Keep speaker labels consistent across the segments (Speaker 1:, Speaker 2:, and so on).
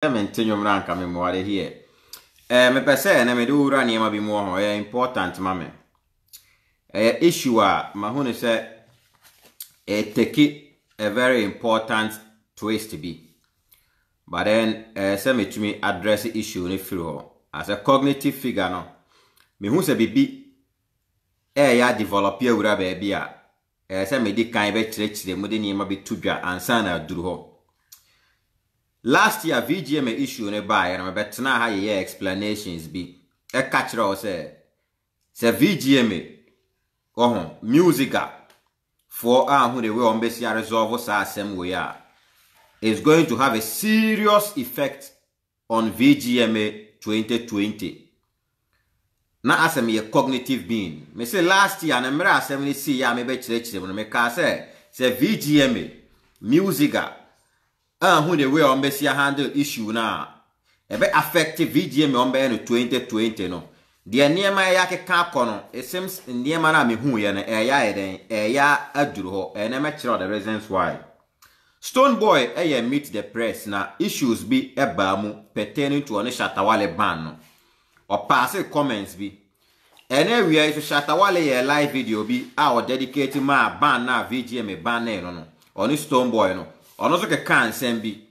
Speaker 1: Maintain your rank, I'm more here. Me per se, and I do run him be more important, mamma. Issue, Mahoney said, take a very important twist to be. But then, send me to me address the issue in the as a cognitive figure, no. Me who say be ya develop your baby, send me the kind of church, the modern be tuja and sana duro. Last year, VGM issue ne buy and I bet now how your explanations be. A catcher or say VGM musica for who they will basically resolve us same way is going to have a serious effect on VGMA 2020. Now as a cognitive being. Me say last year and I see ya maybe church when me say VGMA musica who they will basically handle issue now. A bit affective VGM on 2020 no. The near my yake kakono, it seems near manami who yan ya aduro and I'm sure the reasons why. Stone Boy meet the press na issues be ebamu pertaining to one Shatawale ban or pass comments be. And area is Shatawale live video be our dedicated ma ban na VGM ban no on Stone Boy no. On also can send be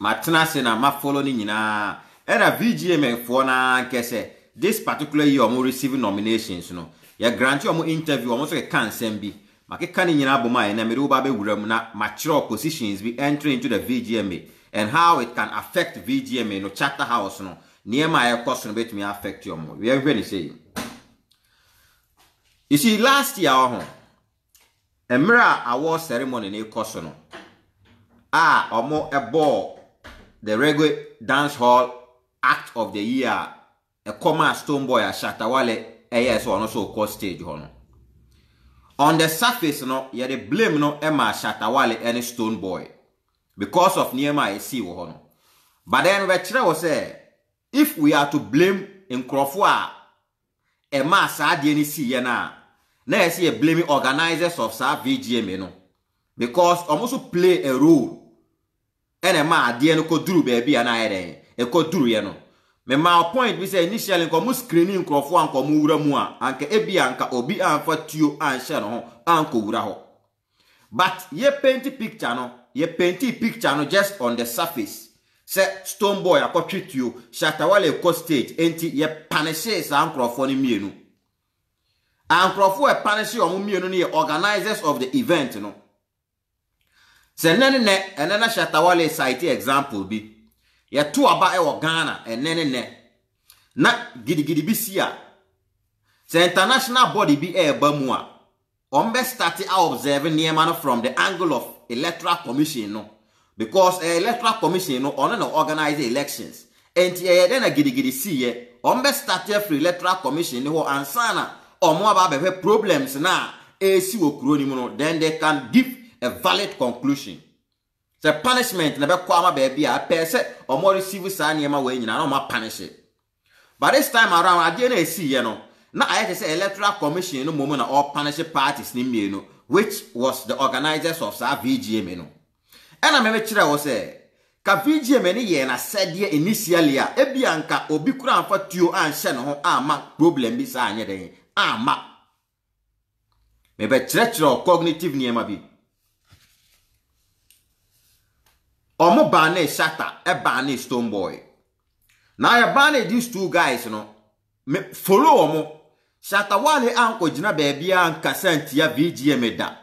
Speaker 1: Matana sena ma follow ni nyina and a VGM for na kese this particular year omo receiving nominations no ya grant you omo interview omo so can send be make kan nyina boma na me do ba be wuram na mature positions be entering into the VGMA and how it can affect VGMA no charter house no near my cost no bet me affect you omo we are say you see last year Emira award ceremony na cost no omo a ball the regular dance hall act of the year a common Stone Boy a Shatawale so on also call stage hono. On the surface no ye the blame no Emma Shatawale and Stone Boy because of Niema see hono. But then we was say if we are to blame in Krofua Emma Sadi ni see na see blaming organizers of sa VGM no because almost play a role. And a ma dear no duru baby and I e ko duru ye no. Me ma point we say initially nko mu screening nkrofo anko mu wura mu a anka ebi anka obi anfa tuo anhye no ho anko wura ho. But ye painty picture no just on the surface. Say Stone Boy akotwe tuo Shatawale ko stage enti ye punish sa nkrofo ni mienu. Ankrofo e punish omo mienu ne organizers of the event no. Senene and then Shatawale cite example be ya two aba e Ghana and ne na gidi bisia se international body be e bamua ombe start observing near man from the angle of electoral commission no because electoral commission no on no organize elections and then a gidi see ombe start free electoral commission no ansana omo aba be problems na si okuro ni no then they can give a valid conclusion. The punishment never come baby a person or more receive Sanyama way in ma punish it. But this time around, I didn't see now I say electoral commission no moment all punish parties ni which was the organizers of sa VGM no. And I remember chira was say ka VGM ni ye na said ye initially a ebianka obi kura amfa tuo anhye no ho ama problem bi sa anye den ama. Me be chira cognitive niema bi. Omo bane Shatta, e bane Stone Boy. Now ya bane these two guys, me follow omo. Shatawale anko jina baby anka sentia VGM da.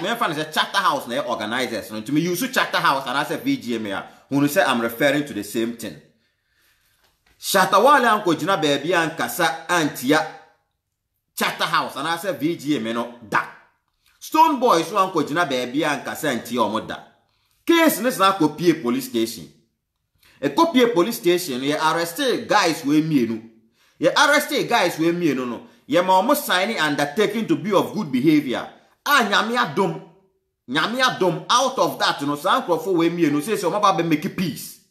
Speaker 1: Me fan say charter house na organizers. To me use charter house and I say VGM ya. Who say I'm referring to the same thing. Shatawale anko jina baby anka sa antia charter house and I say VGM no da. Stone Boy so anko jina baby anka sa antia omo da. Case is not copy police station. A copy police station, you arrested guys with me. You arrested guys with me. No. You almost signing undertaking to be of good behavior. Nyamia dom out of that, some crofo with me. Say, so I'm make peace.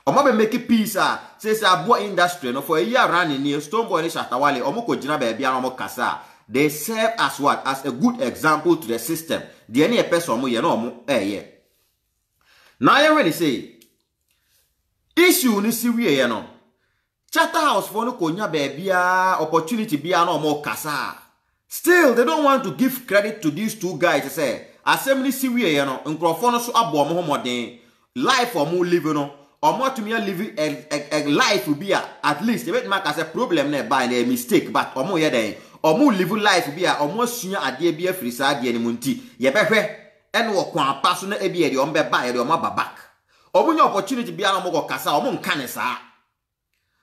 Speaker 1: I'm about make peace. Says a boy industry. No, for a year running near Stone Boy Shatawale, Omoko Jina Baby and Kasa. They serve as what? As a good example to the system. The any person, yeah. Now I already say issue ni si wie no Charterhouse for no konya bia opportunity bia no more kasa. Still they don't want to give credit to these two guys say assembly si wie no nkrofo no so abo mo homoden life or mo live no or to me live a life will be at least a bit mark as a problem na by a mistake but or more then or more live life be or more senior adie be free sa adie ni munti ye behwe en wo kwa paso na e be de on be ba ye de o ma back or mo opportunity bia na mo go kasa or mo nka ne sa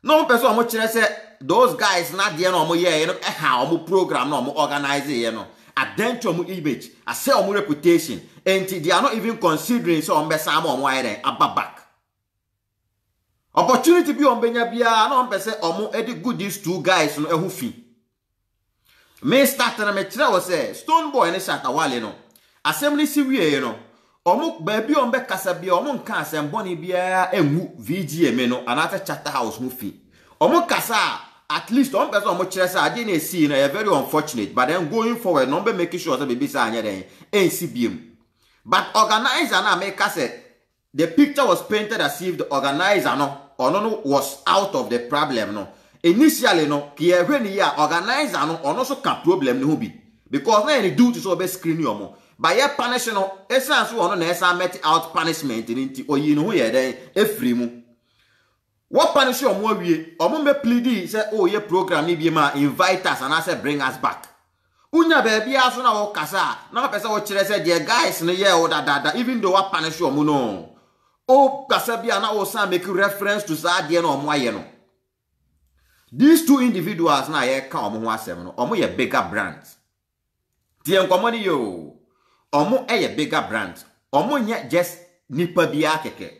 Speaker 1: no person mo kire say those guys na de na mo ye no e ha o mo program na o mo organize ye no adentro mo image I say o mo reputation and they are not even considering so on be sa mo o then back opportunity bi on benya bia na on pese omo edi good these two guys no ehu fi me start na me kire wo say Stone Boy ne Shatta Wale no assembly si wie no omo ba bi on be kasa bia omo nka asembo ne bia enwu VGM no anata Charterhouse mu fi omo kasa at least on pese omo kire say ade na see na very unfortunate but then going forward no be making sure say baby say anya den NCBM but organizer na make say the picture was painted as if the organizer no was out of the problem no initially no ki when ya organizer no ono so ka problem no bi because na any duty so be screen you mo by your punish no essence ono na esa met out punishment nti oyi no ye den efri mu what punish you mo wie omo me plead say oh ye program ni bi ma invite us and I say bring us back unya baby aso na wo kasa na pese wo kire say the guys no ye o da even though what punish you mo no oh, Kasabia na osa make reference to Zadie no Moye no. These two individuals na ye ka omo ho asem no. Omo ye bigger brands. Tie nkomoni yo. Omo ye bigger brands. Omo nye just nipa bia keke.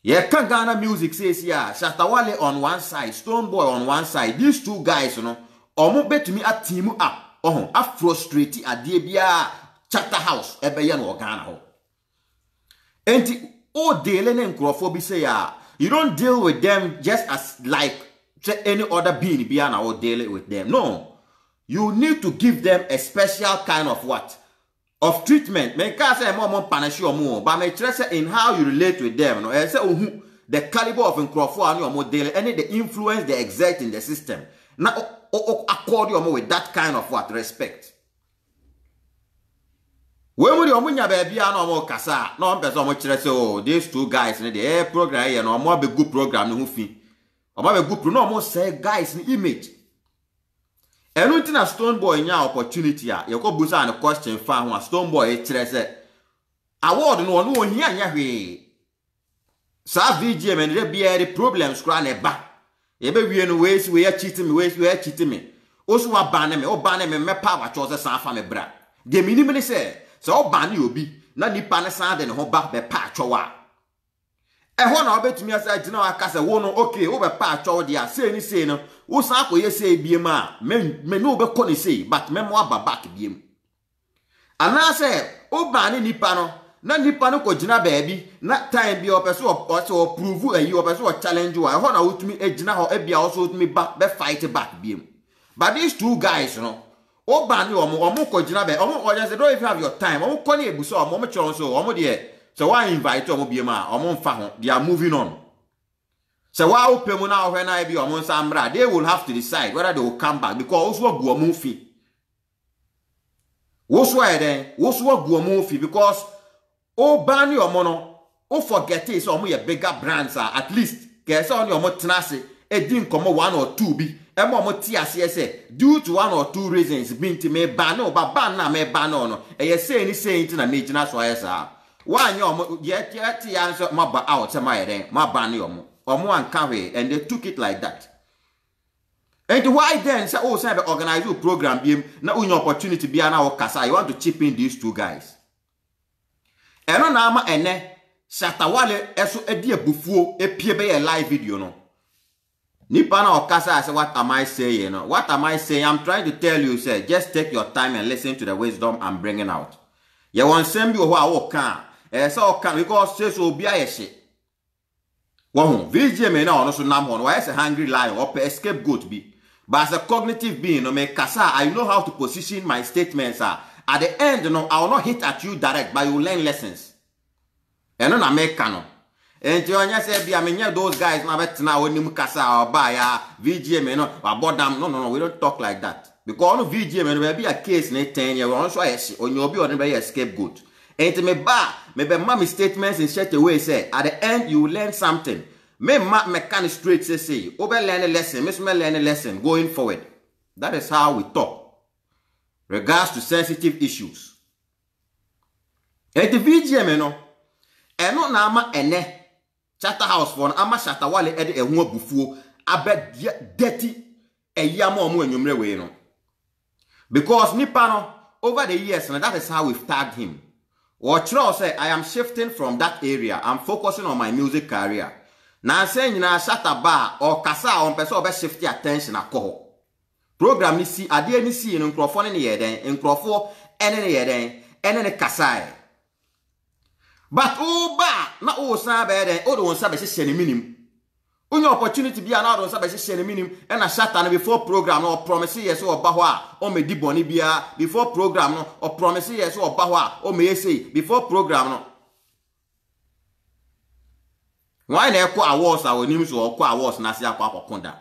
Speaker 1: Ye kan Ghana music says ya Shatta Wale on one side, Stone Boy on one side. These two guys no. Omo betumi a team up. A frustrate adie bia Charterhouse ebe ye no Ghana ho. And oh, dealing in Crawford say, you don't deal with them just as like any other being beyond or dealing with them. No, you need to give them a special kind of what? Of treatment. Make us say more punish or more, but make sure in how you relate with them. No, say the caliber of Crawford and your more daily, any the influence they exert in the system. Now, accord you more with that kind of what respect. When we omunya baby no mo kasa no person mo kire say oh these two guys ne the program here no mo be good program no fi o mo be good pro no mo say guys ni image enu nti na Stone Boy nya opportunity a ye ko busa an question fa ho Stone Boy kire say award no no ohia anya hwe sa VGM and the problems kra na ba ye be wie no we cheat me oso wa ban me o ban me me pa wa cho say san fa me bra de minimum ni say so ban obi na nipa ne san de ne ho ba be pa atwowa e ho na obetumi asa gina aka se wo no okay wo be pa atwowo dia sei ni sei no wo san akoye sei biem a me no be ko ni sei but me mo aba back biem ana se o ban ni nipa no na nipa no ko gina baabi na time bi opeso o prove ayi opeso o challenge wa e ho na wotumi agina ho e bia wo so wotumi ba be fight back biem but these two guys no o bani omo ko gina be omo o just don't even have your time omo ko ni ebuso omo chon so omo de so why invite omo biem a omo mfa ho they are moving on so why open mu na ohwe na bi omo nsamra they will have to decide whether they will come back because also agu omo fi woso eden woso agu omo fi because o bani omo no o forget it so omo ye bigger brands at least ke so oni omo tenase edin komo one or two bi emo ti ase due to one or two reasons binti me ban o ba ban na me ban no e say ni say nti na me gina so ayesa wanye omo ye ti answer ma ba out se ma yeden ma ban omo anka we and they took it like that. And why then say oh say be organize your program biem na unya opportunity bia na wo kasa you want to chip in these two guys eno na ama ene Shatta Wale eso edi abufuo epie be ye live video no nipa na okasa say what am I saying? What am I saying? I'm trying to tell you, say, just take your time and listen to the wisdom I'm bringing out. You want send you who can. So can because say so be a shit. One VGM na ono so nam on why is a hungry lion or escape goat be. But as a cognitive being, no me kasa, I know how to position my statements. At the end, no, I will not hit at you direct, but you learn lessons. And no na make canon. And you say, be I mean, those guys now bet now when you kasa or buy VGM, no, about them. No, we don't talk like that. Because on VGM, there will be a case in 10 years, on your be on a scapegoat. And to me, maybe mommy statements in such a way say, at the end, you learn something. Me mechanic straight say, over learn a lesson, miss me learn a lesson going forward. That is how we talk. Regards to sensitive issues. And the VGM, no, and no nama ene. Chatter house for ama shatter wale ede e ho abufuo abed dirty e yamo omo enwumre we no because nipa no over the years and that is how we've tagged him or Chiro say I am shifting from that area. I'm focusing on my music career na say nyina shatter bar or kasa on person obe shift attention akọ program ni si ade ni si no nkrofo ne ye den nkrofo ene ne ye den ene ne kasa. But na san be den o do sabe se minim. Only opportunity be na do sabe se minim e na shatter no before program no promise yes o ba ho a o me di boni bia before program no o promise yes o ba ho a o me yesi before program no. Why na ekọ awards a wonim so okọ awards na se akọ akokonda.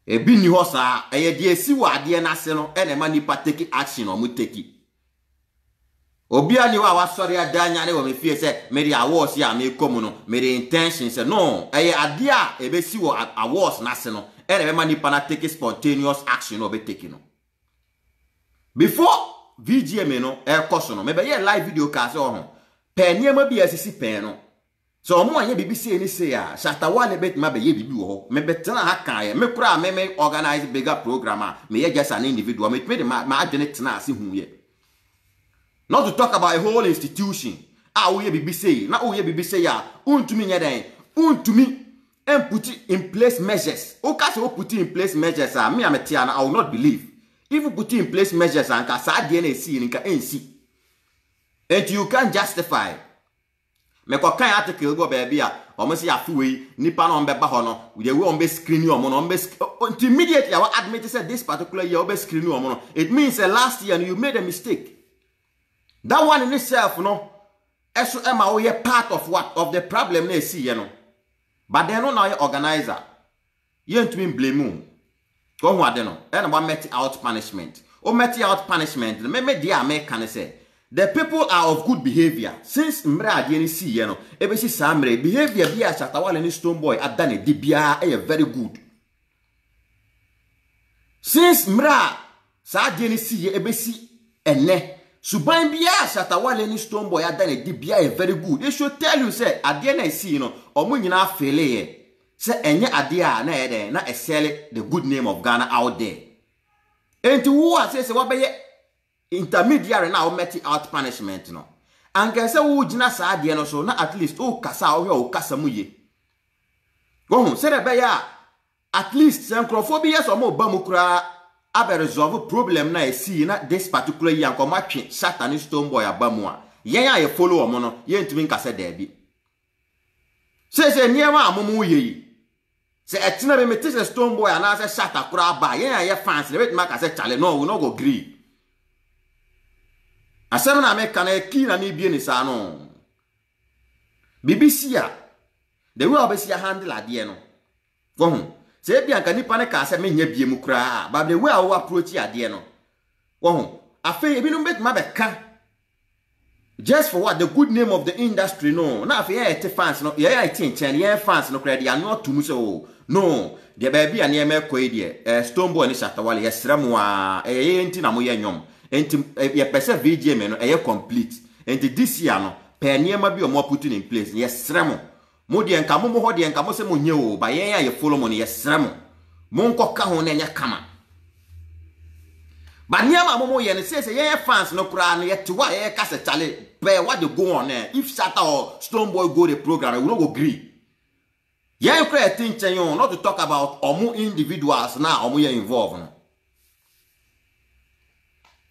Speaker 1: E bi ni ho sa e ye de esi wa ade na se no e na ma nipa take action o mu take. Obia ni wa wasori adanya ne wo me fie se me di awards ya me komu no me di intention se no eye ade a e be si wo awards na se no e na be ma nipa na take spontaneous action no be take no. Before VGM no e koso no me be ye live video ka se ho pe niema bi asisi pe no so omo anya bibi se ni se ya shatter wale bet ma be ye bibi wo me betena ha kan ye me kura me organize bigger program me ye just an individual me ma adwene tena ase hu ye. Not to talk about a whole institution. We be say, now we be say ya. Untumi nyeden, untumi and put in place measures. Okay, so put in place measures. Me am tiana. I will not believe. If you put in place measures and kasa DNA see nka NC, and you can justify. Me kwa kan article go baby a. Omo se afuwe nipa no mbe ba ho no. We we on be screen you omo no mbe immediately. I will admit say this particular year be screen you omo no. It means last year you made a mistake. That one in itself, no, eso ema we part of what of the problem na see, you know. But then no now you organizer. You ain't mean blame you. Go what no. And one met out punishment. O met out punishment. Me dia me can say. The people are of good behavior. Since mra ade ni see, you know. Ebe si samre behavior bia Shatawale ni Stone Boy adane di bia very good. Since mra sa ade ni see ebe si ene Suban biya Shatawale ni Stone Boy adane di biya very good. They should tell you say ade na see no omo nyina fele ye. Say enye ade a na ede na esele the good name of Ghana out there. And to who say what be intermediary na o met out punishment no. And can say wo gina sa ade no so na at least o kasa o kasa mu ye. Go say the be ya at least some xenophobia so mo ba mu kura abe resolve problem na esi na this particular year ko matwe Satan Stone Boy abamu a yen ya ye follow omo no yen tumi nkase da bi se niema amomu ye se etina be metise Stone Boy ana se Satan kura aba yen ya ye fans le bet ma ka se chale no we no go gree asem na me kana ki na ni bie ni sa no BBC a the way obesi handle ade no go say bia nka nipa ne ka se me nya bie mu kra but the way I approach ade no wo afi ebi no bet ma be ka just for what the good name of the industry no na afi e fans no ye chen ye fans no kra dia no to mu so no de ba bia ne me koi de Stone Boy ni Shatawale ye sremu a ye enti na mo ye nyom enti ye pese VGM no ye complete enti this year no pe niema bi o mo put in place ye sremu mo de nka mo ho de nka mo se mo nye o ba yen ya ye follow mo ne ye sremo mo nko ka ho na nya kama ba niama mo ye ne say ye fans no kura no ye tiwa ye ka se chale be what dey go on if Shatta or Stone Boy go the program we no go gree ye kura attention you not to talk about omo individuals na omo ye involved no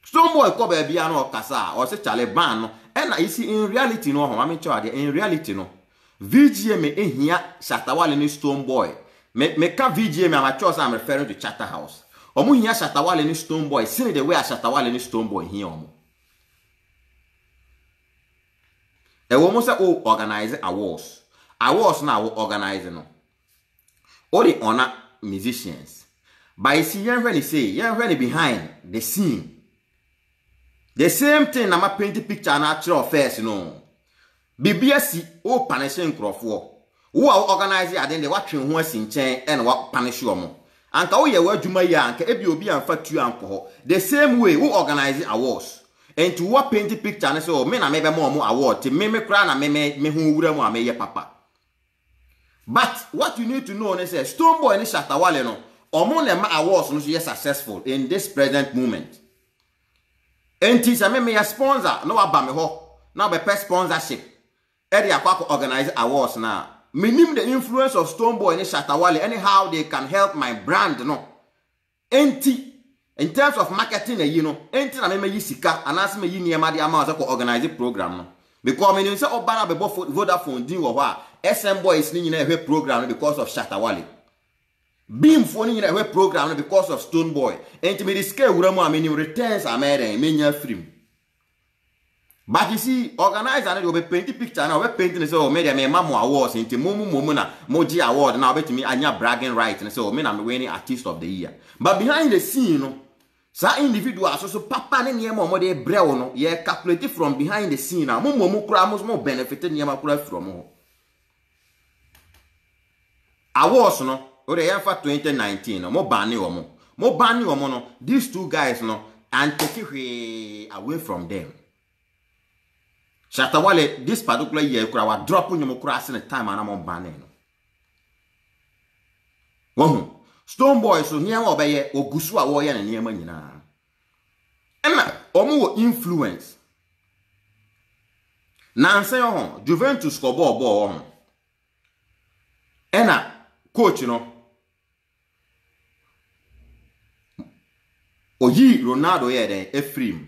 Speaker 1: Stone Boy ko be bia no kasa o se chale ban no and na isi in reality no ho ma me choade in reality no VGM ehia Shatawale ni Stone Boy. Me ka VGM I'm referring to Chatter House. Omu hia Shatawale ni Stone Boy. See the way Shatawale ni Stone Boy here omu. e wo mo say o organize awards na wo organize no o the honor musicians by see yen when he say yen when behind the scene the same thing na ma paint picture na actual first no bibia si o punish nkrofo wo a organize aden de watwe ho asi nchen e na wa punish omo anka wo ye wadwuma yi anka ebi obi anfa tu anko the same way wo organize awards and to what paint picture na so me na me be mo award te me kra na me ho wura mu ameye papa. But what you need to know is say Stonebwoy ni Shatta Wale no omo na ma awards no so ye successful in this present moment. Enti sa me ya sponsor no aba me ho na be per sponsorship e dey akwa organize awards na minim the influence of Stonebwoy ni Shatta Wale and how they can help my brand no. Enti in terms of marketing you know enti na me yi sika anase me yi niema de ama ko organize program no because me say obana be Vodafone din wo ho a SM Boys ni nyina ehwe program because of Shatta Wale. Beam for ni nyina ehwe program because of Stonebwoy. Enti me risk ewura mu ameni returns amere menya film. But you see organizer na dey paint picture na we paint say o media me ma mo awards enti momu na moji award na obetimi anya bragging right na say o me na me winning artist of the year. But behind the scene no sa individual so papa ne niema omo de brew no ye calculate from behind the scene na mo kura mo benefit niema kura from ho. Awards no o de yan fa 2019 no mo ban no these two guys no and take it away from them. Shatta Wale this particular year kura wa drop nyom kura se time ana mo ban no. Wo Stonebwoy so niema obeye ogusu a wo ye na niema nyina. Emma omo influence. Nanse yo Juventus ko ball ho. Ena coach no oyi Ronaldo ye den Efrim.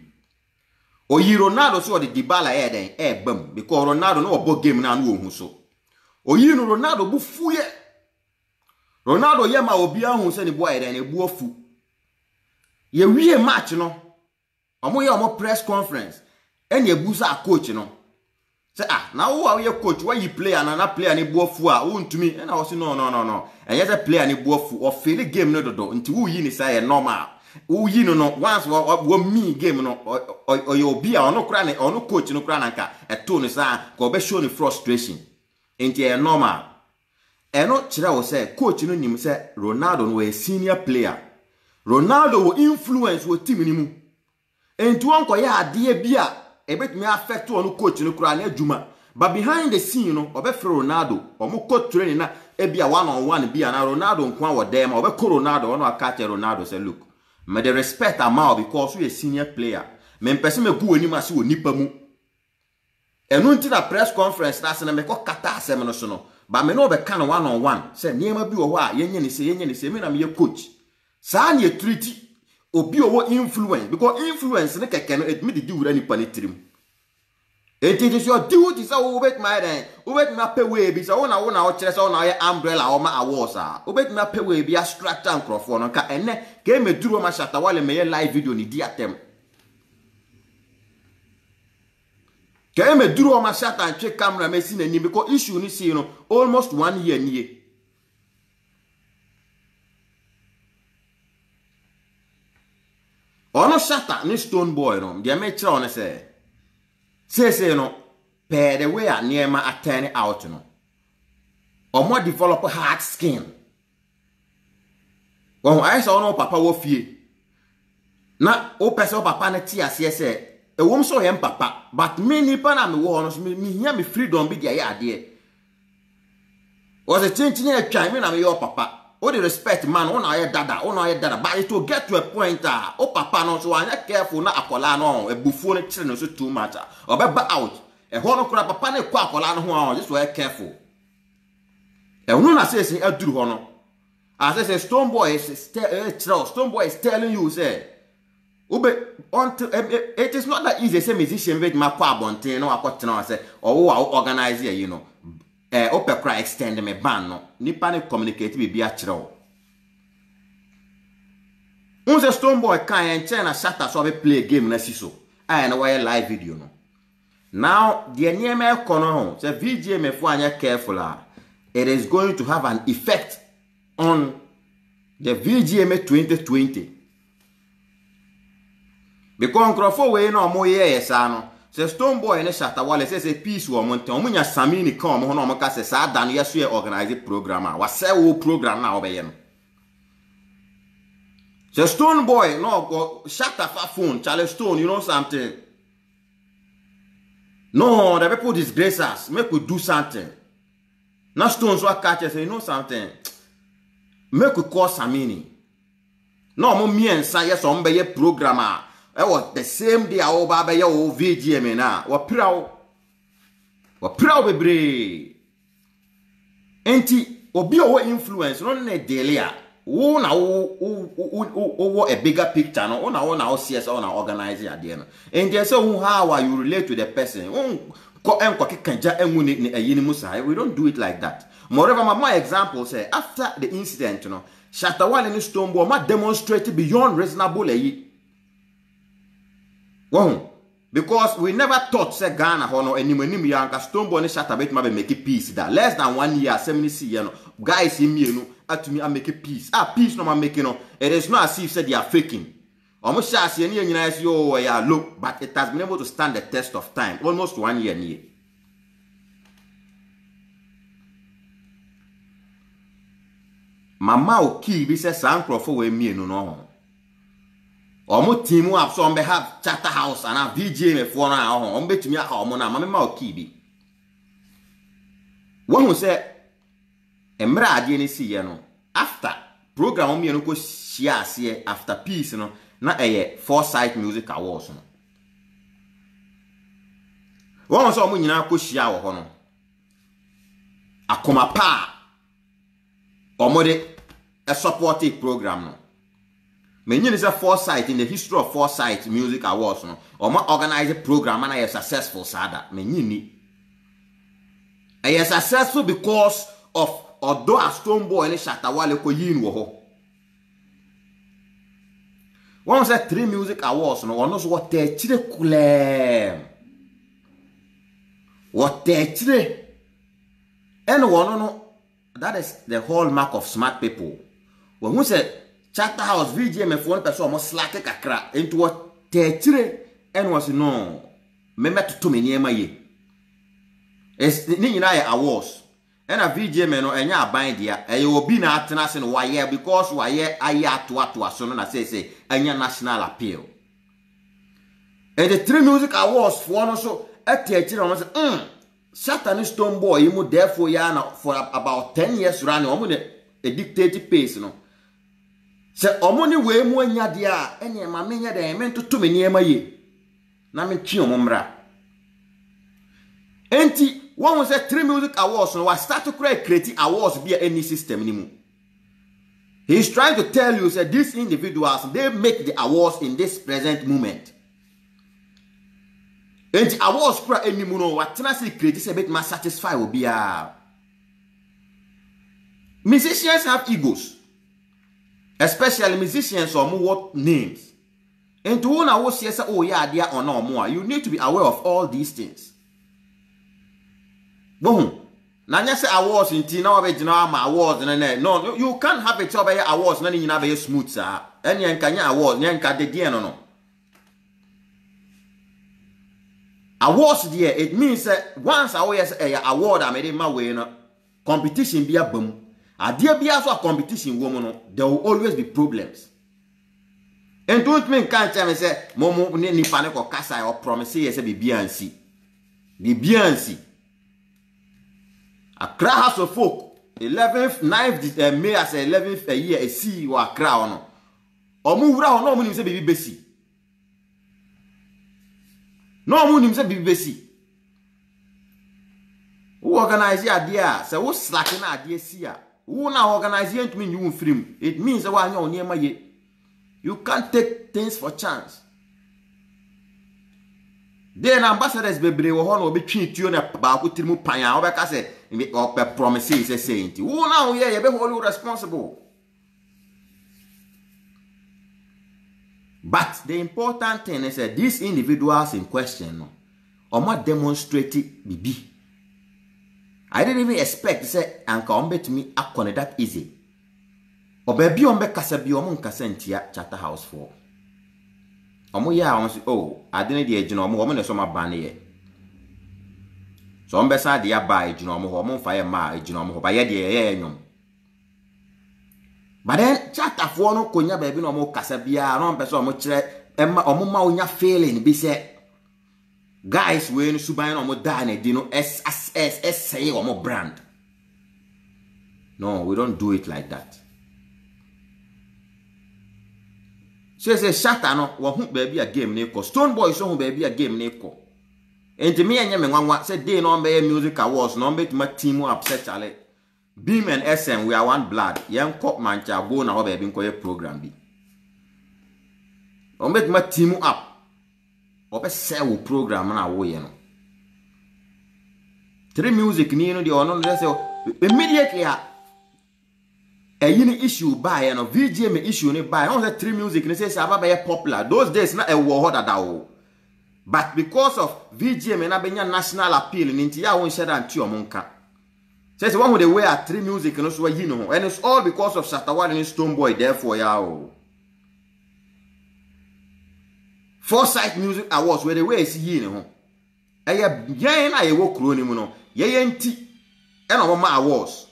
Speaker 1: Oyi Ronaldo so the Dybala ye den bam because Ronaldo no obo game na no ohun so. Oyi no Ronaldo bu fuye. Ronaldo ye ma obi ahun se ni boy den e bu ofu. Ye wie match no. Omo ye omo press conference. Enya busa coach no. Say na wo ye coach why you player na player ni bu ofu a wo ntumi na wo se no. Enya se player ni bu ofu o feel game no dodo nti wo yi ni say normal. Wo yi no once wo me game no o ye obi a ono kra ne ono coach no kra na nka e to ni sa ko be show ni frustration. Nti e normal. Eno kire wo say coach no nim say Ronaldo no a senior player. Ronaldo will influence wo team ni mu. Enti won ko ya ade bia e betumi affect won coach no kura na adwuma. But behind the scene no obefre Ronaldo omo coach training na e bia one on one bia na Ronaldo nko wo dem obeko Ronaldo ono aka che Ronaldo say look me the respect amount because we a senior player. Me mpese me gu onima se onipa mu. Enu nti na press conference na se na me ko kata asem no so no. Ba me no be kan one on one say niema bi wo ho a yenye ni se me na me coach. Sa na treaty obi owo influence because influence ne keke no it me di wura ni panitrim. It is your duty so ubet my den ubet me pay we bi so wona o kire so na ye umbrella o ma awards a ubet me pay we bi a structure microphone no ka enne ke me duro ma Shatta Wale me ye live video ni di atem. Ke me duro ma Shatta and check camera me si na ni because issue ni see no almost 1 year nie. Ono Shatta ni Stonebwoy no dia me kire on say no per the way a niema attend out no omo develop hard skin. Won I say ono papa wo fie na o pese papa na ti ase se e wom so yem papa but me nipa na me wo no so me hia me freedom bi dia ya ade was a change na twan me na me your papa. O the respect man, on aye dada, but it will get to a point o papa no so anya careful na akola no e bufuo ne kire no so too much o be ba out e ho no kura papa ne kwa akola no ho just we careful e unu na say aduru ho no as say Stonebwoy is telling you say it is not that easy say musician with ma kwa bonten no akotena say o organize you know opekra extend me ban no nipa ne communicate bi a kire o Stonebwoy kan en che na Shatta so be play game na siso ai na why live video no Now, the near kono, so VGM if one careful, it is going to have an effect on the VGM 2020. Because Crawford way no more yes, no. Se Stonebwoy ne Shatta Wale say peace wo monte omunya samini kan mo no ka se sa dan yeso e organize program a wa se wo program na obeye no. Se Stonebwoy no go Shatta fa phone Charles Stone, you know something. No, the people disgrace us. Make we do something. Now Stones wa catch say you know something. Make we call Samini. No mo me and say yes on be program. It was the same day our baba ya o VGM na. Wa proud bebre. Enti obi o influence no na delia. Wo na wo a bigger picture no. Wo na CS o na organize ya de no. And they say how you relate to the person. We don't do it like that. Moreover, my example say after the incident, you know, Shatta Wale and Stonebwoy ma demonstrated beyond reasonable. Because we never thought say Ghana hono enimu yanka Stonebwoy and Shatta bet ma be make peace that less than 1 year 70 you know guys in me no at me make peace. Peace no man making no. It is not as if say they are faking. Almost as you look, but it has been able to stand the test of time, almost 1 year near. Mama Oki be says Crawford we me no. Almost team up so on behalf Chatter House and a VGM for now on bet me a hormone, Mamma Oki be. One who said, Emra DNC, after program me no go share after peace, no. Na Foresight Music Awards no. Wọ́n sọ mo nyina ko hia wo ho no. Akoma pa. Omode a supportive program no. Me nyina say Foresight in the history of Foresight Music Awards no. Omo organize program and successful sada. Me nyini. Successful because of although a Stonebwoy and Shatta Wale ko yin wo ho. One said 3 music awards, no one knows what they chile kule. What they chile. And one no, that is the hallmark of smart people. When we say Chatter House VGM if one person almost slack a crack into what they chile and was no. Remember to me near my ye. It's the awards. And a VGM no enya bind dia e obi na atena se no why because why aya to so no na say enya national appeal. And the 3 music awards for no so atechire no say Shatta and Stonebwoy mu therefore ya na for about 10 years running omo a dictated pace no. Say omo ni we mu anya dia enya ma menya da men to me niema ye. Na me twi omo mra. Enti one was 3 music awards no was start to create awards via any system anymore. He's trying to tell you that these individuals they make the awards in this present moment. And the awards for any muno what can I say create a bit more satisfied will be musicians have egos. Especially musicians or more names. And to one I will say oh yeah they are or no more. You need to be aware of all these things. Boom. Nanya say awards in tina wa be jina ma awards no you can't have a job awards na nyina be smooth sir. Any nkanya awards nyanka de die no. Awards there it means once I wear a award I made my way no competition be abam. Adia be also a competition woman no there will always be problems. And don't mean can't tell me say momo ni pa ne ko kasa or promise say be biansi. Be biansi. Accra House of Folk 11th 9th May as 11th a year a see wa Accra no omu wura ho no mu nim se bibi besi no mu nim se bibi besi who organize idea say wo slack na idea si a who na organize ent me you film it means wa anya oniema ye you can't take things for chance. Then ambassadors bebre wo ho no obetwi tuo na ba ko tirimu pan a obeka say promises is saying who now yeah you be wholly responsible. But the important thing is that these individuals in question no omo demonstrate bibi. I didn't even expect say anka ombe to me akone that easy. Obebi ombe kasa bi omo nkasa ntia Charter House for. Omo ya omo say oh, adene de agina omo ne so ma ban ye. So ombe sa de ya ba agina omo fa ye ma agina omo ba ye de ye nyom. But then Charter for no konya ba bi no omo kasa bia no ombe so omo kire emma omo ma onya feeling bi say guys we no suban omo da na di no say omo brand. No, we don't do it like that. So say Shatta no wo hu ba bi a game na eko. Stone Boy so hu ba bi a game na eko. Enti me anya me nwanwa say day no be music awards no be tuma team upset chale. Beam and SM we are one blood. Yen kop mancha go na ho ba bi nkoye program bi. O be tuma team up. O be say wo program na wo ye no. Three music ni no de ono say immediately yini issue buy no VGM issue ni buy on the three music ni say ababa ye popular those days na e wo ho dada o but because of VGM na benya national appeal ni nti ya won sheda anti omonka say one with the way at three music no so yi no and it's all because of Shatta Wale and Stone Boy therefore ya o Foresight Music Awards where the way is yi no eye yan na ye wo kuro ni mu no ye nti e na mo awards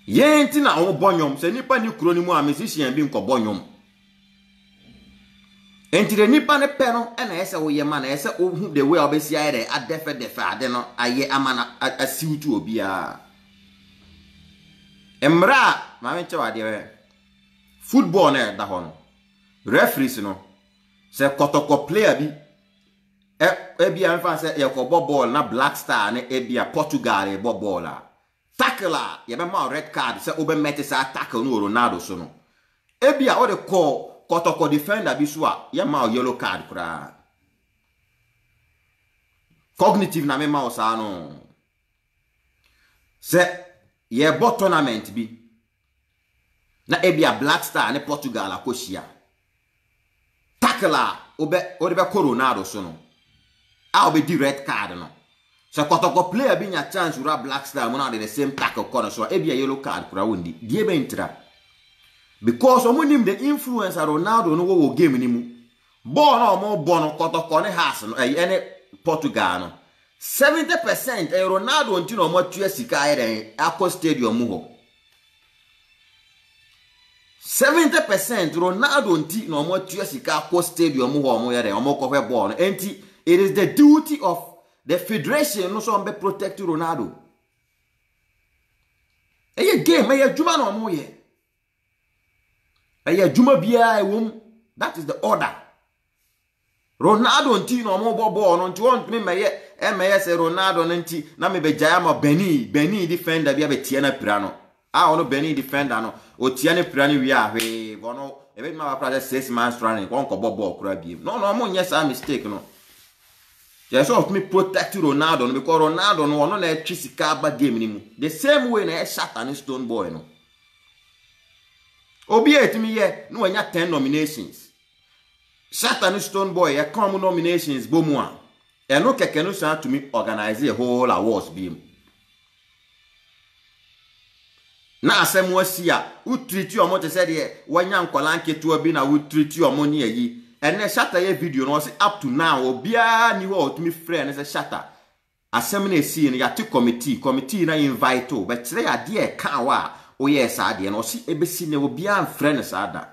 Speaker 1: yenti na o bonyom se nipa ni kuro ni mu a musician bi nko bonyom enti de nipa ne pe no e na ese wo ye ma na ese o hu the way obesi aye adefe ade no aye amana asiwutu obi a emra ma me chewa de football na da ho no referees no se kotoko player bi e bia mfa se ye ko ball na Black Star na e bia Portugal e ball a tackle ye be ma red card se obe meti sa tackle no Ronaldo so no ebia o de call kotoko defender bi so a ye ma yellow card kura cognitive na me ma o sa no se ye bo tournament bi na ebia Black Star ne Portugal akoshia tackle obe o de be ko Ronaldo so no a obe di red card no. So kotoko player bi nya chance ura Black Star mo na the same tackle corner so e bia yellow card kura wondi die be ntra because omo nim the influence Ronaldo no wo game ni mu ball na omo bono kotoko ne has no ene Portugal no 70% Ronaldo nti no mo tua sika ere akọ stadium ho 70% Ronaldo nti no mo tua sika akọ stadium ho omo yere omo ko fe ball no enti it is the duty of the federation no so be protect Ronaldo. Eye game eye juma no mo ye. Eye juma bia e wom. That is the order. Ronaldo nti no mo bobo no nti won me meye se Ronaldo nti na me be jaya ma Beni defender bia be tie na pira no. Ah ono Beni defender no o tie na pira no wi ahwe bono e be ma ba 6 months running won ko bobo okura bi. No mo nye sa mistake no. Yes, of me protect Ronaldo because Ronaldo no na twisika ba game ni mu. The same way na Shatta and Stone Boy no. Obi etimi ye no anya 10 nominations. Shatta and Stone Boy e come nominations bomu a. E no keke no san to me organize a whole awards beam. Na asem wasi a u treat you omo te say de wanya nkwala nketu obi na u treat you omo ni yi. And then Shatta ye video no say up to now obia ni ho to me friend say Shatta asem na esi no ya te committee na invite o but tire ade e kan wa o ye sa ade no si ebesi ne obia friend sa da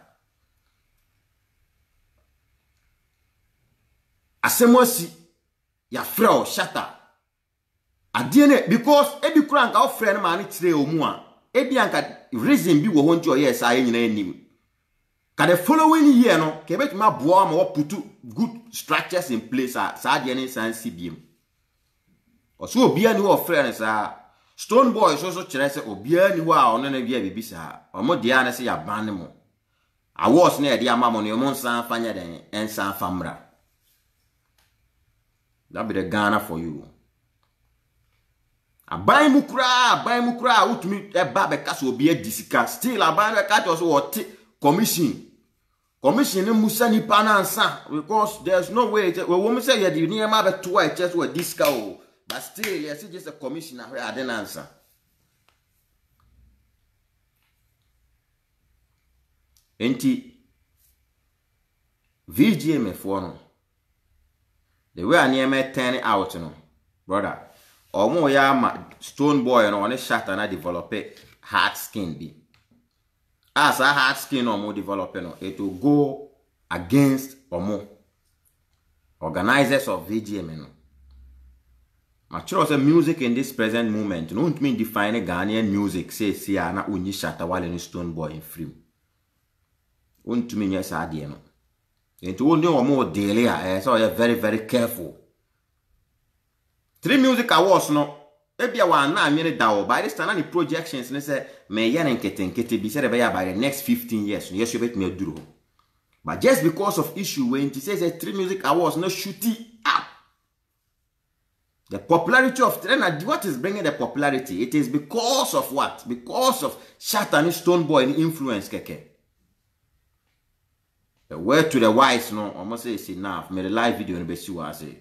Speaker 1: asem osi ya friend Shatta ade ne because ebi kura nka o friend ma ni tire o mu a ebi anka reason bi wo ho nti o ye sa ye nyina anim. The following year no kebet ma boa ma put good structures in place sa de ne san CBM oso obia ni wo friend sa Stone Boy so kire se obia ni wo a ono na bia bibi sa omo dia na se ya ban mo awards na e dia ma mo ne mo san fanya den ensan famra that be the Ghana for you aban mu kura utumi e ba be ka so obia disika still aban be ka to so what commission commission musa ni panansa because there's no way we woman say you near ma be to a church with disco but still yes just a commissioner where I didn't answer. Enti VGM for no the way I near me turn out no brother omo ya ma Stone Boy no one shot and I develop hard skin be as a hard skin or more developing no it will go against omo organizers of VGM no mature say music in this present moment no mean define Ghanaian music say na unyi shatta while in Stone Boy in film won't mean yes ade no into one no more daily so you're very very careful. 3 music awards no ebia wa na amene dawo by this time na projections ne say me ya nkete bi say by the next 15 years yes you bet me duro but just because of issue when it says 3 music awards no shooting up the popularity of trend. What is bringing the popularity? It is because of what? Because of Shatta and Stone Boy influence keke. The word to the wise no almost say it's enough. Me the live video in Besu I say